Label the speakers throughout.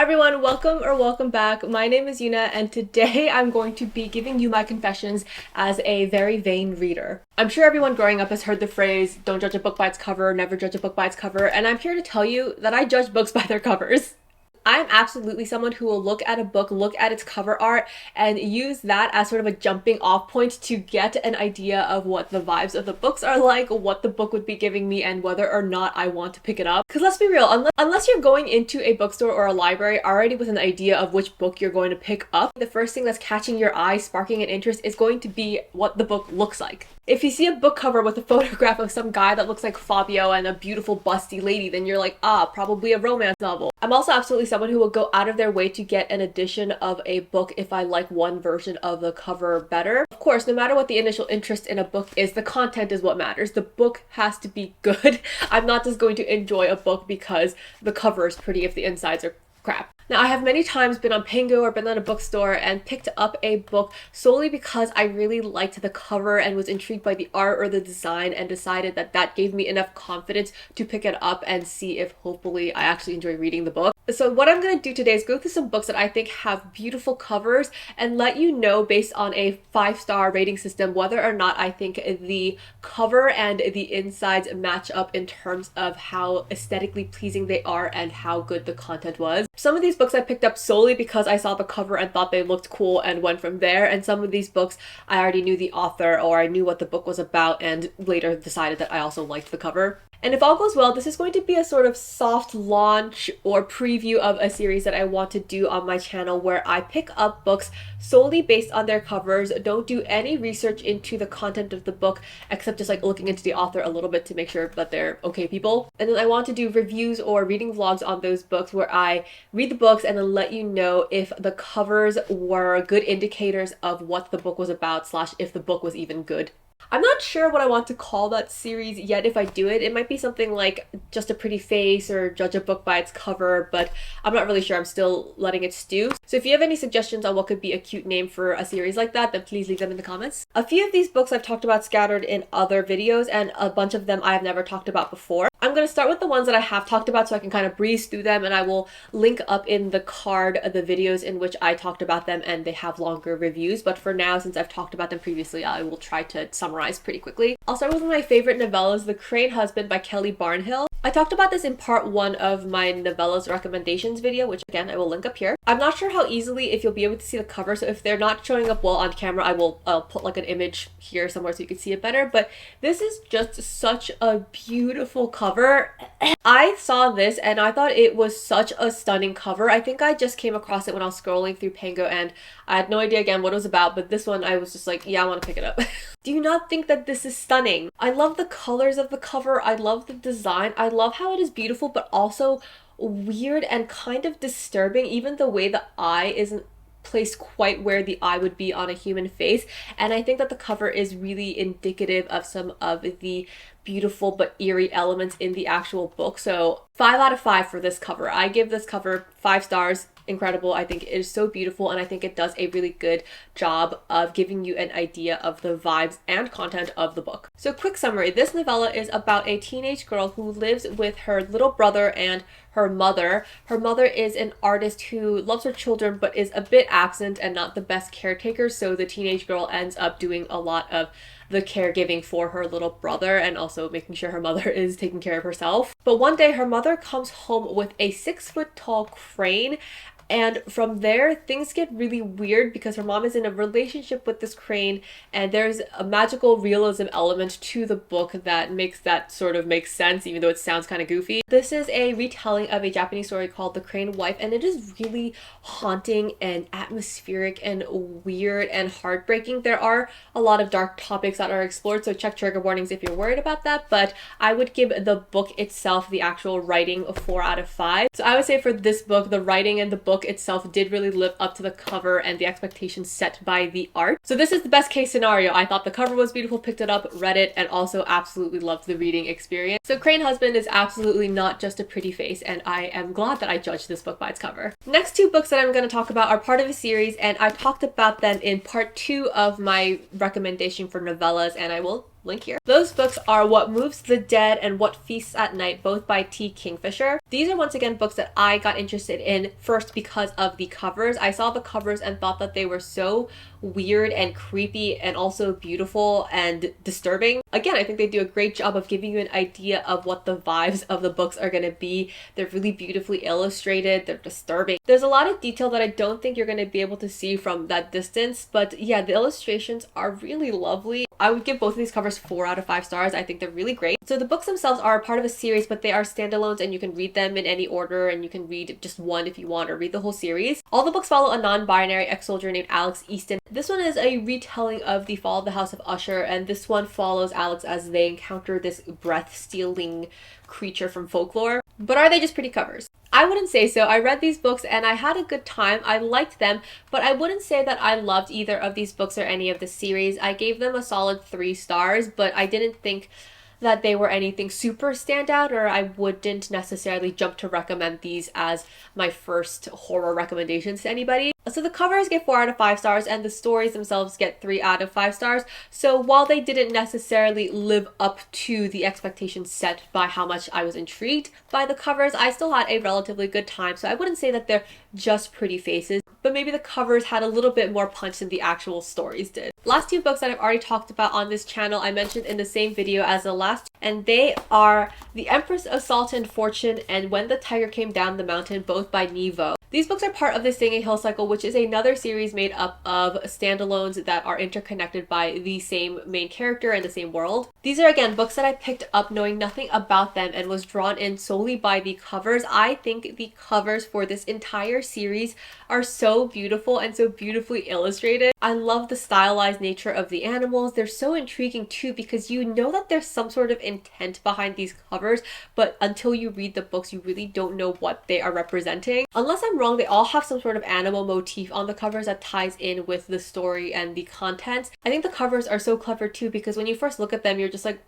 Speaker 1: everyone, welcome back. My name is Yuna and today I'm going to be giving you my confessions as a very vain reader. I'm sure everyone growing up has heard the phrase, don't judge a book by its cover, never judge a book by its cover, and I'm here to tell you that I judge books by their covers. I'm absolutely someone who will look at a book, look at its cover art, and use that as sort of a jumping off point to get an idea of what the vibes of the books are like, what the book would be giving me, and whether or not I want to pick it up. Because let's be real, unless you're going into a bookstore or a library already with an idea of which book you're going to pick up, the first thing that's catching your eye, sparking an interest, is going to be what the book looks like. If you see a book cover with a photograph of some guy that looks like Fabio and a beautiful busty lady, then you're like, probably a romance novel. I'm also absolutely someone who will go out of their way to get an edition of a book if I like one version of the cover better. Of course, no matter what the initial interest in a book is, the content is what matters. The book has to be good. I'm not just going to enjoy a book because the cover is pretty if the insides are crap. Now, I have many times been on Pango or been at a bookstore and picked up a book solely because I really liked the cover and was intrigued by the art or the design and decided that that gave me enough confidence to pick it up and see if hopefully I actually enjoy reading the book. So what I'm going to do today is go through some books that I think have beautiful covers and let you know based on a 5-star rating system whether or not I think the cover and the insides match up in terms of how aesthetically pleasing they are and how good the content was. Some of these books I picked up solely because I saw the cover and thought they looked cool and went from there, and some of these books I already knew the author or I knew what the book was about and later decided that I also liked the cover. And if all goes well, this is going to be a sort of soft launch or preview of a series that I want to do on my channel where I pick up books solely based on their covers, don't do any research into the content of the book except just like looking into the author a little bit to make sure that they're okay people. And then I want to do reviews or reading vlogs on those books where I read the books and then let you know if the covers were good indicators of what the book was about / if the book was even good. I'm not sure what I want to call that series yet if I do it. It might be something like Just a Pretty Face or Judge a Book by its Cover, but I'm not really sure. I'm still letting it stew. So if you have any suggestions on what could be a cute name for a series like that, then please leave them in the comments. A few of these books I've talked about scattered in other videos, and a bunch of them I have never talked about before. I'm going to start with the ones that I have talked about so I can kind of breeze through them, and I will link up in the card the videos in which I talked about them and they have longer reviews. But for now, since I've talked about them previously, I will try to summarize pretty quickly. I'll start with one of my favorite novellas, The Crane Husband by Kelly Barnhill. I talked about this in part 1 of my novellas recommendations video, which again I will link up here. I'm not sure how easily if you'll be able to see the cover, so if they're not showing up well on camera, I'll put like an image here somewhere so you can see it better. But this is just such a beautiful cover. I saw this and I thought it was such a stunning cover. I think I just came across it when I was scrolling through Pango and I had no idea again what it was about, but this one I was just like, yeah, I want to pick it up. Do you not think that this is stunning? I love the colors of the cover. I love the design. I love how it is beautiful, but also weird and kind of disturbing. Even the way the eye isn't placed quite where the eye would be on a human face. And I think that the cover is really indicative of some of the beautiful but eerie elements in the actual book. So 5 out of 5 for this cover. I give this cover 5 stars. Incredible. I think it is so beautiful and I think it does a really good job of giving you an idea of the vibes and content of the book. So quick summary, this novella is about a teenage girl who lives with her little brother and her mother. Her mother is an artist who loves her children but is a bit absent and not the best caretaker, so the teenage girl ends up doing a lot of the caregiving for her little brother and also making sure her mother is taking care of herself. But one day her mother comes home with a 6-foot-tall crane, and from there things get really weird because her mom is in a relationship with this crane and there's a magical realism element to the book that makes that sort of make sense even though it sounds kind of goofy. This is a retelling of a Japanese story called The Crane Wife, and it is really haunting and atmospheric and weird and heartbreaking. There are a lot of dark topics that are explored, so check trigger warnings if you're worried about that, but I would give the book itself, the actual writing, a 4 out of 5. So I would say for this book, the writing and the book itself did really live up to the cover and the expectations set by the art. So this is the best case scenario. I thought the cover was beautiful, picked it up, read it, and also absolutely loved the reading experience. So Crane Husband is absolutely not just a pretty face, and I am glad that I judged this book by its cover. Next 2 books that I'm going to talk about are part of a series, and I talked about them in part 2 of my recommendation for novellas, and I will link here. Those books are What Moves the Dead and What Feasts at Night, both by T. Kingfisher. These are once again books that I got interested in first because of the covers. I saw the covers and thought that they were so weird and creepy and also beautiful and disturbing. Again, I think they do a great job of giving you an idea of what the vibes of the books are going to be. They're really beautifully illustrated. They're disturbing. There's a lot of detail that I don't think you're going to be able to see from that distance, but yeah, the illustrations are really lovely. I would give both of these covers 4 out of 5 stars. I think they're really great. So the books themselves are part of a series, but they are standalones and you can read them in any order, and you can read just one if you want or read the whole series. All the books follow a non-binary ex-soldier named Alex Easton. This one is a retelling of The Fall of the House of Usher, and this one follows Alex as they encounter this breath-stealing creature from folklore. But are they just pretty covers? I wouldn't say so. I read these books and I had a good time. I liked them, but I wouldn't say that I loved either of these books or any of the series. I gave them a solid 3 stars, but I didn't think that they were anything super standout, or I wouldn't necessarily jump to recommend these as my first horror recommendations to anybody. So the covers get 4 out of 5 stars and the stories themselves get 3 out of 5 stars. So while they didn't necessarily live up to the expectations set by how much I was intrigued by the covers, I still had a relatively good time. So I wouldn't say that they're just pretty faces, but maybe the covers had a little bit more punch than the actual stories did. Last 2 books that I've already talked about on this channel I mentioned in the same video as the last, and they are The Empress of Salt and Fortune and When the Tiger Came Down the Mountain, both by Nevo. These books are part of the Singing Hill cycle, which is another series made up of standalones that are interconnected by the same main character and the same world. These are again books that I picked up knowing nothing about them and was drawn in solely by the covers. I think the covers for this entire series are so beautiful and so beautifully illustrated. I love the stylized nature of the animals. They're so intriguing too because you know that there's some sort of intent behind these covers, but until you read the books you really don't know what they are representing. Unless I'm wrong, they all have some sort of animal motif on the covers that ties in with the story and the content. I think the covers are so clever too because when you first look at them you're just like,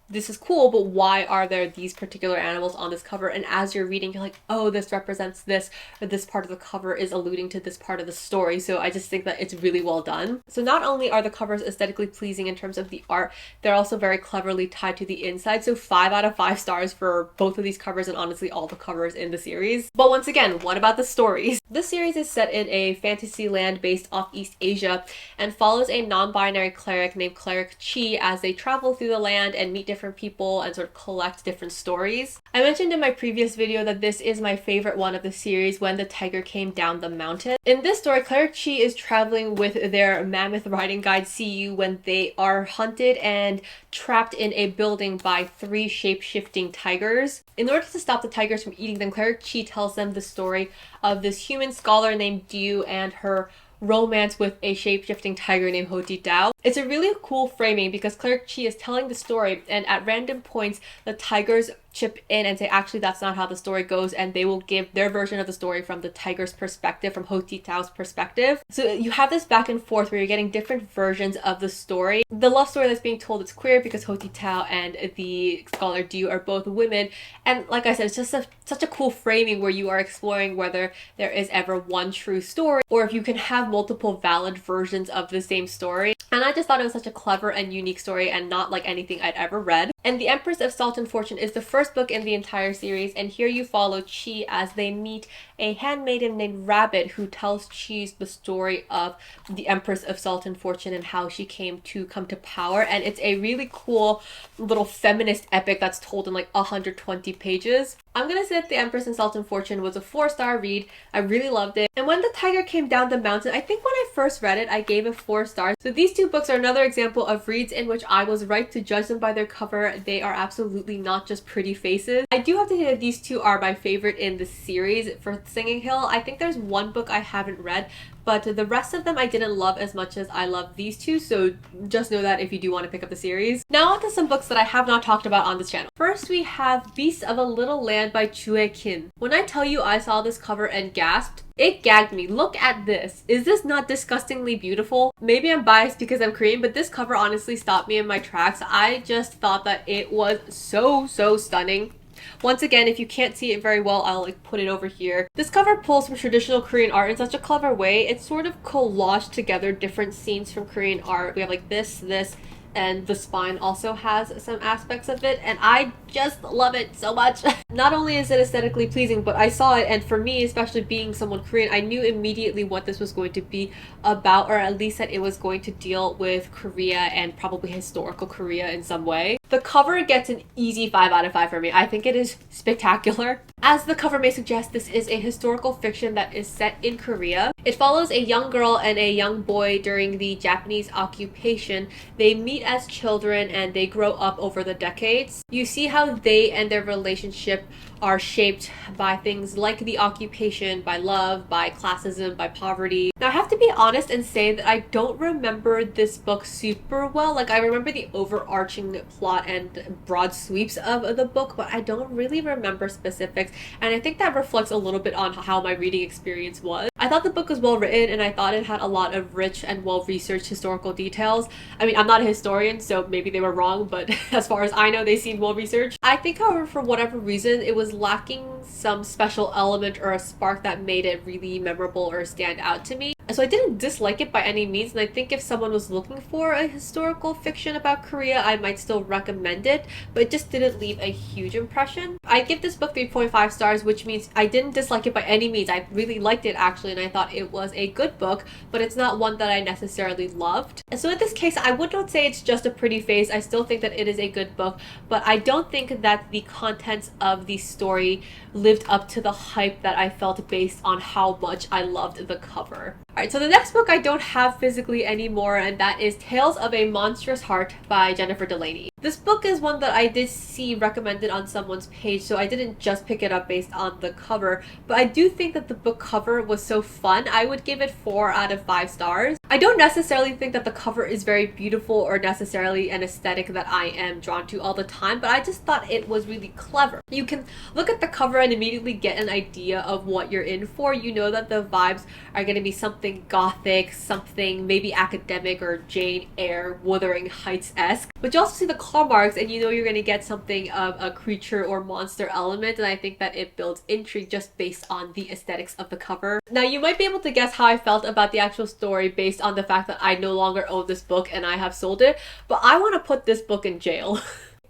Speaker 1: this is cool, but why are there these particular animals on this cover? And as you're reading, you're like, oh, this represents this, or this part of the cover is alluding to this part of the story. So I just think that it's really well done. So not only are the covers aesthetically pleasing in terms of the art, they're also very cleverly tied to the inside. So 5 out of 5 stars for both of these covers and honestly all the covers in the series. But once again, what about the stories? This series is set in a fantasy land based off East Asia and follows a non-binary cleric named Cleric Chi as they travel through the land and meet different people and sort of collect different stories. I mentioned in my previous video that this is my favorite one of the series, When the Tiger Came Down the Mountain. In this story, Cleric Chi is traveling with their mammoth riding guide CU when they are hunted and trapped in a building by 3 shape-shifting tigers. In order to stop the tigers from eating them, Cleric Chi tells them the story of this human scholar named Diu and her romance with a shape-shifting tiger named Ho Ti Tao. It's a really cool framing because Cleric Chi is telling the story and at random points the tigers chip in and say actually that's not how the story goes, and they will give their version of the story from the tiger's perspective, from Ho Ti Tao's perspective. So you have this back and forth where you're getting different versions of the story. The love story that's being told is queer because Ho Ti Tao and the scholar Diu are both women, and like I said, it's just such a cool framing where you are exploring whether there is ever one true story or if you can have multiple valid versions of the same story. And I just thought it was such a clever and unique story and not like anything I'd ever read. And The Empress of Salt and Fortune is the first book in the entire series, and here you follow Chi as they meet a handmaiden named Rabbit who tells Chi the story of the Empress of Salt and Fortune and how she came to come to power. And it's a really cool little feminist epic that's told in like 120 pages. I'm gonna say that The Empress of Salt and Fortune was a 4-star read. I really loved it. And When the Tiger Came Down the Mountain, I think when I first read it, I gave it 4 stars. So these 2 books are another example of reads in which I was right to judge them by their cover. They are absolutely not just pretty faces. I do have to say that these 2 are my favorite in the series. For Singing Hill, I think there's one book I haven't read, but the rest of them I didn't love as much as I love these 2, so just know that if you do want to pick up the series. Now on to some books that I have not talked about on this channel. First we have Beasts of a Little Land by Chue Kin. When I tell you I saw this cover and gasped, it gagged me. Look at this. Is this not disgustingly beautiful? Maybe I'm biased because I'm Korean, but this cover honestly stopped me in my tracks. I just thought that it was so stunning. Once again, if you can't see it very well, I'll like put it over here. This cover pulls from traditional Korean art in such a clever way. It's sort of collaged together different scenes from Korean art. We have like this, and the spine also has some aspects of it, and I just love it so much. Not only is it aesthetically pleasing, but I saw it, and for me, especially being someone Korean, I knew immediately what this was going to be about, or at least that it was going to deal with Korea and probably historical Korea in some way. The cover gets an easy 5 out of 5 for me. I think it is spectacular. As the cover may suggest, this is a historical fiction that is set in Korea. It follows a young girl and a young boy during the Japanese occupation. They meet as children and they grow up over the decades. You see how they and their relationship are shaped by things like the occupation, by love, by classism, by poverty. Now, I have to be honest and say that I don't remember this book super well. Like, I remember the overarching plot and broad sweeps of the book, but I don't really remember specifics, and I think that reflects a little bit on how my reading experience was. I thought the book was well written, and I thought it had a lot of rich and well-researched historical details. I mean, I'm not a historian, so maybe they were wrong, but as far as I know, they seemed well-researched. I think, however, for whatever reason, it was lacking some special element or a spark that made it really memorable or stand out to me. So I didn't dislike it by any means, and I think if someone was looking for a historical fiction about Korea, I might still recommend it, but it just didn't leave a huge impression. I give this book 3.5 stars, which means I didn't dislike it by any means. I really liked it actually, and I thought it was a good book, but it's not one that I necessarily loved. And so in this case, I would not say it's just a pretty face. I still think that it is a good book, but I don't think that the contents of the story lived up to the hype that I felt based on how much I loved the cover. Alright, so the next book I don't have physically anymore, and that is Tales of a Monstrous Heart by Jennifer Delaney. This book is one that I did see recommended on someone's page, so I didn't just pick it up based on the cover, but I do think that the book cover was so fun. I would give it 4 out of 5 stars. I don't necessarily think that the cover is very beautiful or necessarily an aesthetic that I am drawn to all the time, but I just thought it was really clever. You can look at the cover and immediately get an idea of what you're in for. You know that the vibes are going to be something gothic, something maybe academic or Jane Eyre, Wuthering Heights-esque, but you also see the claw marks and you know you're going to get something of a creature or monster element, and I think that it builds intrigue just based on the aesthetics of the cover. Now, you might be able to guess how I felt about the actual story based on the fact that I no longer own this book and I have sold it, but I want to put this book in jail.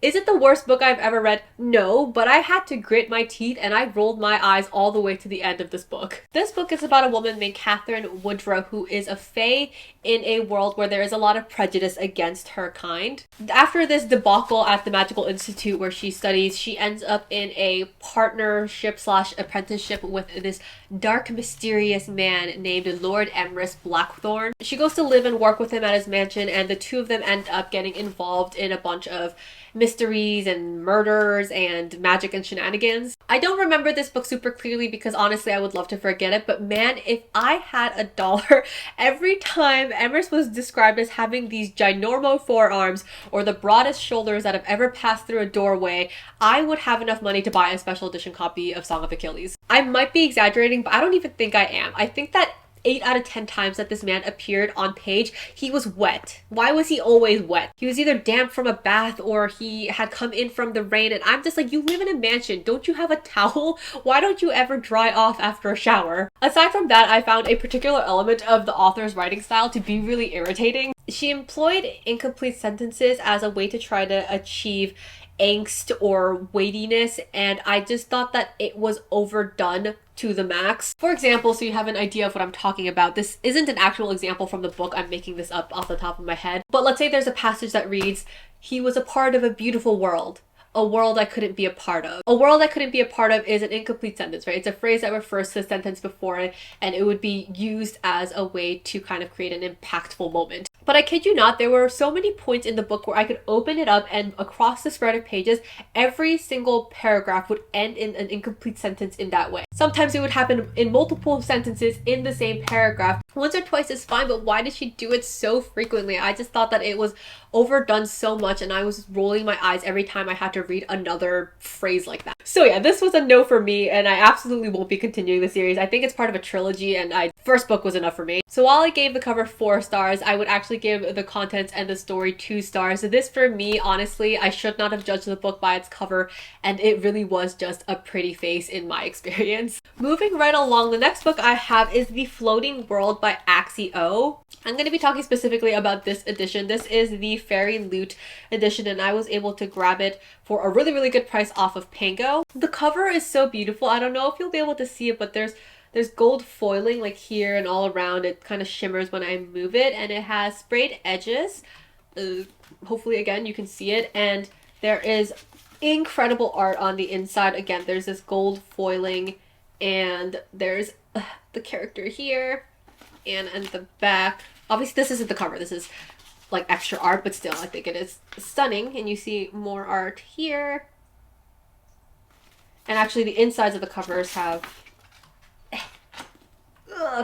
Speaker 1: Is it the worst book I've ever read? No, but I had to grit my teeth and I rolled my eyes all the way to the end of this book. This book is about a woman named Catherine Woodrow who is a fae in a world where there is a lot of prejudice against her kind. After this debacle at the Magical Institute where she studies, she ends up in a partnership slash apprenticeship with this dark, mysterious man named Lord Emrys Blackthorn. She goes to live and work with him at his mansion, and the two of them end up getting involved in a bunch of mysteries and murders and magic and shenanigans. I don't remember this book super clearly because honestly I would love to forget it, but man, if I had $1 every time Emrys was described as having these ginormo forearms or the broadest shoulders that have ever passed through a doorway, I would have enough money to buy a special edition copy of Song of Achilles. I might be exaggerating, but I don't even think I am. I think that 8 out of 10 times that this man appeared on page, he was wet. Why was he always wet? He was either damp from a bath or he had come in from the rain, and I'm just like, you live in a mansion. Don't you have a towel? Why don't you ever dry off after a shower? Aside from that, I found a particular element of the author's writing style to be really irritating. She employed incomplete sentences as a way to try to achieve angst or weightiness, and I just thought that it was overdone to the max. For example, so you have an idea of what I'm talking about, this isn't an actual example from the book, I'm making this up off the top of my head, but let's say there's a passage that reads, "He was a part of a beautiful world. A world I couldn't be a part of." A world I couldn't be a part of is an incomplete sentence, right? It's a phrase that refers to the sentence before it, and it would be used as a way to kind of create an impactful moment. But I kid you not, there were so many points in the book where I could open it up and across the spread of pages, every single paragraph would end in an incomplete sentence in that way. Sometimes it would happen in multiple sentences in the same paragraph. Once or twice is fine, but why did she do it so frequently? I just thought that it was overdone so much, and I was rolling my eyes every time I had to read another phrase like that. So yeah, this was a no for me, and I absolutely won't be continuing the series. I think it's part of a trilogy, and first book was enough for me. So while I gave the cover 4 stars, I would actually actually give the contents and the story 2 stars. This for me, honestly, I should not have judged the book by its cover, and it really was just a pretty face in my experience. Moving right along, the next book I have is The Floating World by Axio. I'm going to be talking specifically about this edition. This is the Fairy Loot edition, and I was able to grab it for a really, really good price off of Pango. The cover is so beautiful. I don't know if you'll be able to see it, but there's gold foiling like here and all around. It kind of shimmers when I move it, and it has sprayed edges. Hopefully, again, you can see it. And there is incredible art on the inside. Again, there's this gold foiling, and there's the character here, and the back. Obviously, this isn't the cover. This is like extra art, but still, I think it is stunning. And you see more art here. And actually, the insides of the covers have...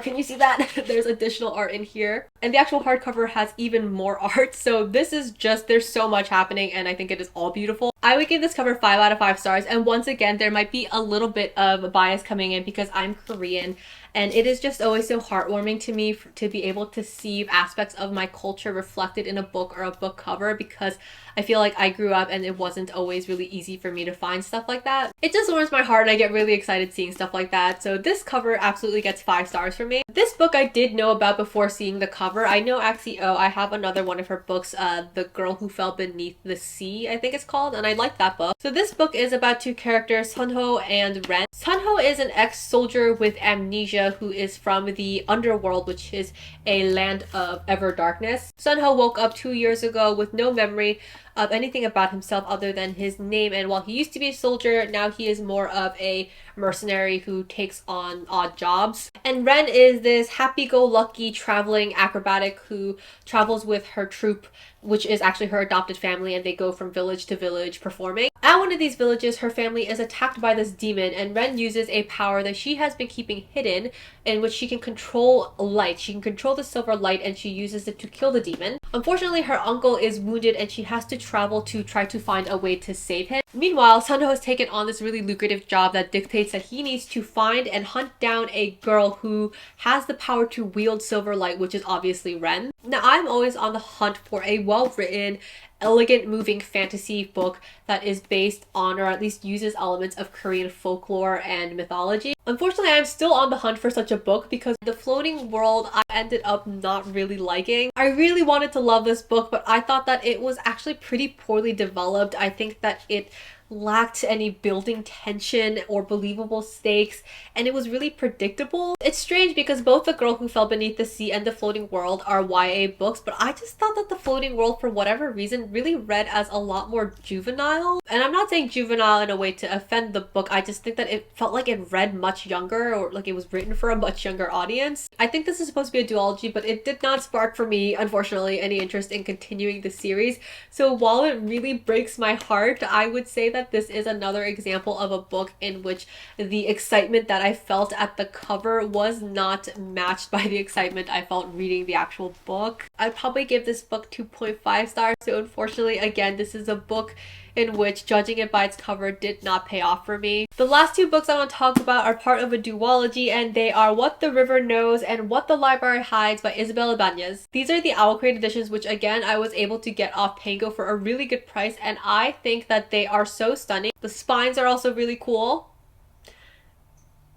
Speaker 1: can you see that? There's additional art in here. And the actual hardcover has even more art. So this is just, there's so much happening, and I think it is all beautiful. I would give this cover 5 out of 5 stars. And once again, there might be a little bit of bias coming in because I'm Korean. And it is just always so heartwarming to me to be able to see aspects of my culture reflected in a book or a book cover, because I feel like I grew up and it wasn't always really easy for me to find stuff like that. It just warms my heart, and I get really excited seeing stuff like that. So this cover absolutely gets 5 stars for me. This book I did know about before seeing the cover. I know Axio. I have another one of her books, The Girl Who Fell Beneath the Sea, I think it's called, and I like that book. So this book is about 2 characters, Sunho and Ren. Sunho is an ex-soldier with amnesia who is from the underworld, which is a land of ever darkness. Sunho woke up 2 years ago with no memory of anything about himself other than his name, and while he used to be a soldier, now he is more of a mercenary who takes on odd jobs. And Ren is this happy-go-lucky traveling acrobatic who travels with her troupe, which is actually her adopted family, and they go from village to village performing. At one of these villages, her family is attacked by this demon, and Ren uses a power that she has been keeping hidden, in which she can control light. She can control the silver light, and she uses it to kill the demon. Unfortunately, her uncle is wounded, and she has to travel to try to find a way to save him. Meanwhile, Sunho has taken on this really lucrative job that dictates that he needs to find and hunt down a girl who has the power to wield silver light, which is obviously Ren. Now, I'm always on the hunt for a well-written, elegant, moving fantasy book that is based on, or at least uses elements of Korean folklore and mythology. Unfortunately, I'm still on the hunt for such a book because The Floating World I ended up not really liking. I really wanted to love this book, but I thought that it was actually pretty poorly developed. I think that it lacked any building tension or believable stakes, and it was really predictable. It's strange because both The Girl Who Fell Beneath the Sea and The Floating World are YA books, but I just thought that The Floating World, for whatever reason, really read as a lot more juvenile. And I'm not saying juvenile in a way to offend the book, I just think that it felt like it read much younger, or like it was written for a much younger audience. I think this is supposed to be a duology, but it did not spark for me, unfortunately, any interest in continuing the series. So while it really breaks my heart, I would say that this is another example of a book in which the excitement that I felt at the cover was not matched by the excitement I felt reading the actual book. I'd probably give this book 2.5 stars. So unfortunately, again, this is a book in which judging it by its cover did not pay off for me. The last 2 books I want to talk about are part of a duology, and they are What the River Knows and What the Library Hides by Isabel Ibanez. These are the Owl Crate editions, which again I was able to get off Pango for a really good price, and I think that they are so stunning. The spines are also really cool.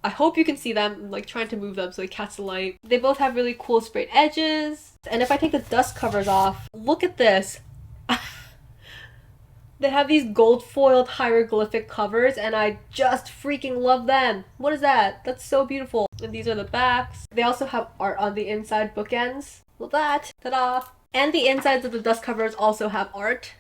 Speaker 1: I hope you can see them. I'm like trying to move them so they catch the light. They both have really cool sprayed edges. And if I take the dust covers off, look at this. They have these gold foiled hieroglyphic covers, and I just freaking love them. What is that? That's so beautiful. And these are the backs. They also have art on the inside bookends. Love that. Ta-da! And the insides of the dust covers also have art.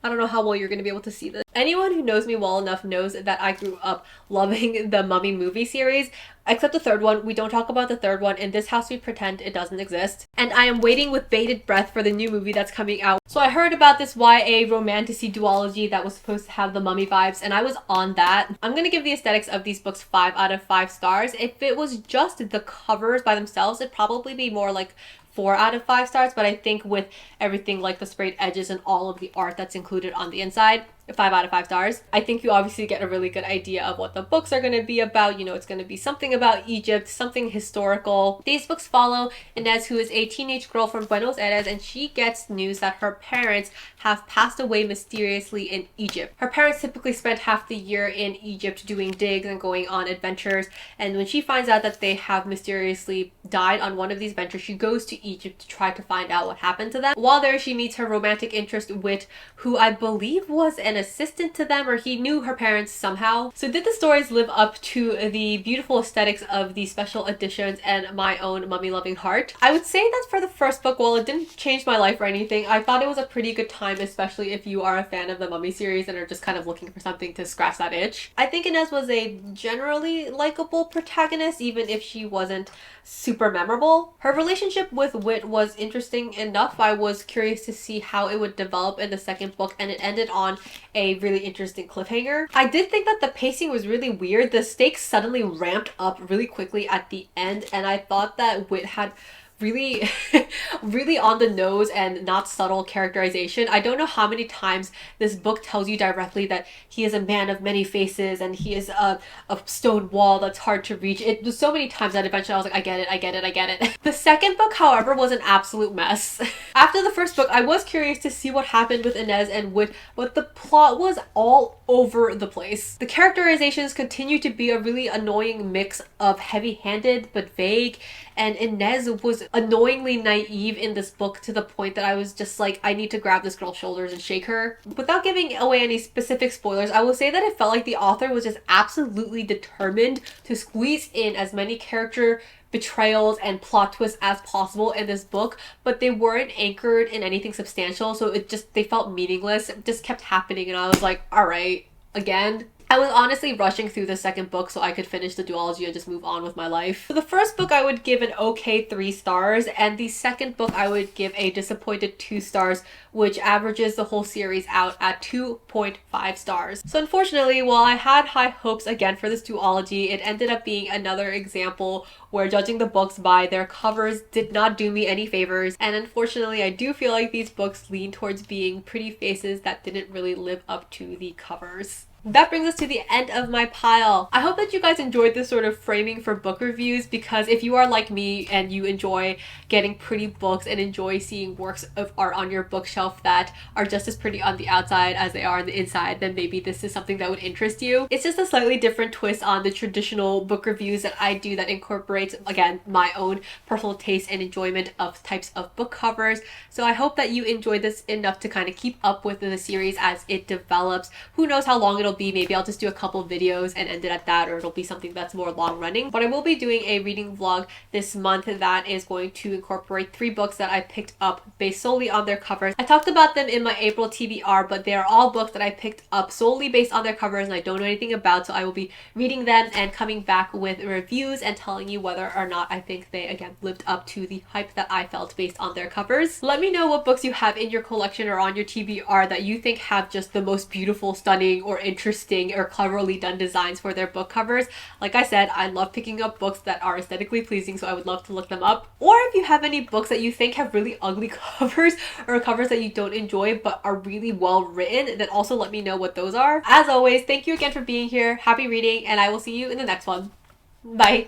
Speaker 1: I don't know how well you're going to be able to see this. Anyone who knows me well enough knows that I grew up loving the Mummy movie series, except the third one. We don't talk about the third one. In this house, we pretend it doesn't exist. And I am waiting with bated breath for the new movie that's coming out. So I heard about this YA romantasy duology that was supposed to have the Mummy vibes, and I was on that. I'm going to give the aesthetics of these books 5 out of 5 stars. If it was just the covers by themselves, it'd probably be more like 4 out of 5 stars, but I think with everything like the sprayed edges and all of the art that's included on the inside, 5 out of 5 stars. I think you obviously get a really good idea of what the books are going to be about. You know, it's going to be something about Egypt, something historical. These books follow Inez, who is a teenage girl from Buenos Aires, and she gets news that her parents have passed away mysteriously in Egypt. Her parents typically spend half the year in Egypt doing digs and going on adventures, and when she finds out that they have mysteriously died on one of these ventures, she goes to Egypt to try to find out what happened to them. While there, she meets her romantic interest, Wit, who I believe was an assistant to them, or he knew her parents somehow. So did the stories live up to the beautiful aesthetics of the special editions and my own mummy-loving heart? I would say that for the first book, while it didn't change my life or anything, I thought it was a pretty good time, especially if you are a fan of the Mummy series and are just kind of looking for something to scratch that itch. I think Inez was a generally likable protagonist, even if she wasn't super memorable. Her relationship with Wit was interesting enough. I was curious to see how it would develop in the second book, and it ended on a really interesting cliffhanger. I did think that the pacing was really weird. The stakes suddenly ramped up really quickly at the end, and I thought that Wit had really really on the nose and not subtle characterization. I don't know how many times this book tells you directly that he is a man of many faces and he is a stone wall that's hard to reach. It was so many times that eventually I was like, I get it, I get it, I get it. The second book, however, was an absolute mess. After the first book, I was curious to see what happened with Inez and Wit, but the plot was all over the place. The characterizations continue to be a really annoying mix of heavy-handed but vague, and Inez was annoyingly naive in this book to the point that I was just like, I need to grab this girl's shoulders and shake her. Without giving away any specific spoilers, I will say that it felt like the author was just absolutely determined to squeeze in as many character betrayals and plot twists as possible in this book, but they weren't anchored in anything substantial, so they felt meaningless. It just kept happening and I was like, all right, again. I was honestly rushing through the second book so I could finish the duology and just move on with my life. For the first book, I would give an okay 3 stars, and the second book I would give a disappointed 2 stars, which averages the whole series out at 2.5 stars. So unfortunately, while I had high hopes again for this duology, it ended up being another example where judging the books by their covers did not do me any favors, and unfortunately I do feel like these books lean towards being pretty faces that didn't really live up to the covers. That brings us to the end of my pile. I hope that you guys enjoyed this sort of framing for book reviews, because if you are like me and you enjoy getting pretty books and enjoy seeing works of art on your bookshelf that are just as pretty on the outside as they are on the inside, then maybe this is something that would interest you. It's just a slightly different twist on the traditional book reviews that I do that incorporates, again, my own personal taste and enjoyment of types of book covers. So I hope that you enjoyed this enough to kind of keep up with the series as it develops. Who knows how long it'll be. Maybe I'll just do a couple videos and end it at that, or it'll be something that's more long running. But I will be doing a reading vlog this month that is going to incorporate 3 books that I picked up based solely on their covers. I talked about them in my April TBR, but they are all books that I picked up solely based on their covers and I don't know anything about, so I will be reading them and coming back with reviews and telling you whether or not I think they, again, lived up to the hype that I felt based on their covers. Let me know what books you have in your collection or on your TBR that you think have just the most beautiful, stunning, or interesting or cleverly done designs for their book covers. Like I said, I love picking up books that are aesthetically pleasing, so I would love to look them up. Or if you have any books that you think have really ugly covers or covers that you don't enjoy but are really well written, then also let me know what those are. As always, thank you again for being here. Happy reading, and I will see you in the next one. Bye!